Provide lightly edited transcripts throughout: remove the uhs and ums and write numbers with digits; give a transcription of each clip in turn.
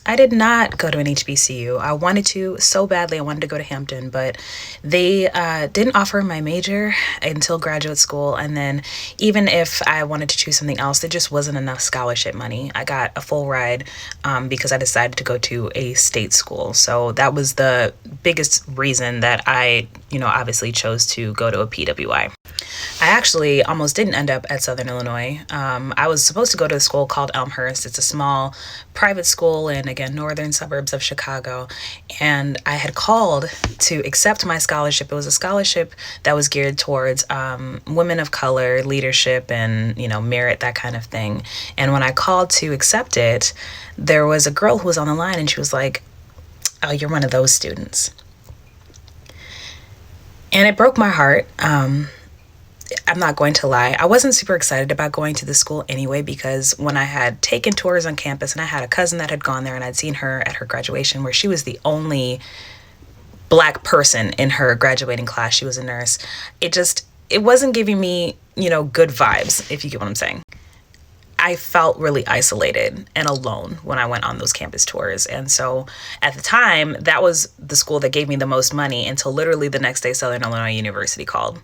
I did not go to an HBCU. I wanted to so badly. I wanted to go to Hampton, but they didn't offer my major until graduate school. And then, even if I wanted to choose something else, there just wasn't enough scholarship money. I got a full ride because I decided to go to a state school. So that was the biggest reason that I, obviously chose to go to a PWI. I actually almost didn't end up at Southern Illinois. I was supposed to go to a school called Elmhurst. It's a small private school in, again, northern suburbs of Chicago. And I had called to accept my scholarship. It was a scholarship that was geared towards women of color, leadership, and, merit, that kind of thing. And when I called to accept it, there was a girl who was on the line and she was like, "Oh, you're one of those students." And it broke my heart. I'm not going to lie. I wasn't super excited about going to the school anyway, because when I had taken tours on campus and I had a cousin that had gone there and I'd seen her at her graduation where she was the only Black person in her graduating class. She was a nurse. It wasn't giving me, good vibes, if you get what I'm saying. I felt really isolated and alone when I went on those campus tours. And so at the time, that was the school that gave me the most money until literally the next day Southern Illinois University called.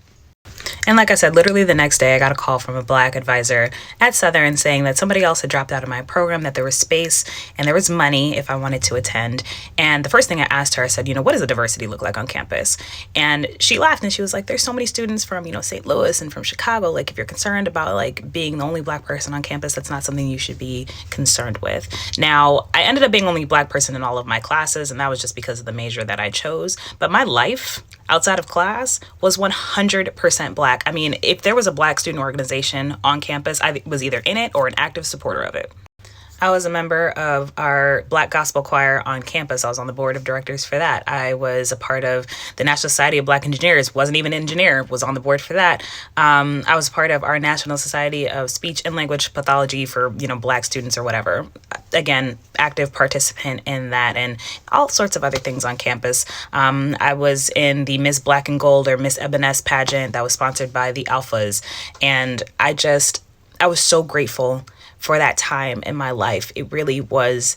And like I said, literally the next day, I got a call from a Black advisor at Southern saying that somebody else had dropped out of my program, that there was space and there was money if I wanted to attend. And the first thing I asked her, I said, what does the diversity look like on campus? And she laughed and she was like, "There's so many students from, St. Louis and from Chicago. Like, if you're concerned about being the only Black person on campus, that's not something you should be concerned with." Now, I ended up being the only Black person in all of my classes, and that was just because of the major that I chose. But my life outside of class was 100% Black. I mean, if there was a Black student organization on campus, I was either in it or an active supporter of it. I was a member of our Black gospel choir on campus. I was on the board of directors for that. I was a part of the National Society of Black Engineers. Wasn't even an engineer, was on the board for that. I was part of our National Society of Speech and Language Pathology for, Black students or whatever. Again, active participant in that and all sorts of other things on campus. I was in the Miss Black and Gold or Miss Eboness pageant that was sponsored by the Alphas. And I was so grateful for that time in my life. It was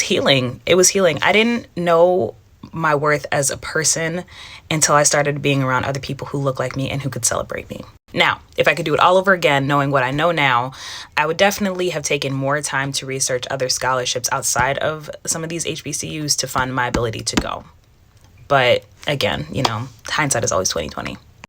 healing. It was healing. I didn't know my worth as a person until I started being around other people who look like me and who could celebrate me. Now, if I could do it all over again, knowing what I know now, I would definitely have taken more time to research other scholarships outside of some of these HBCUs to fund my ability to go. But again, hindsight is always 20/20.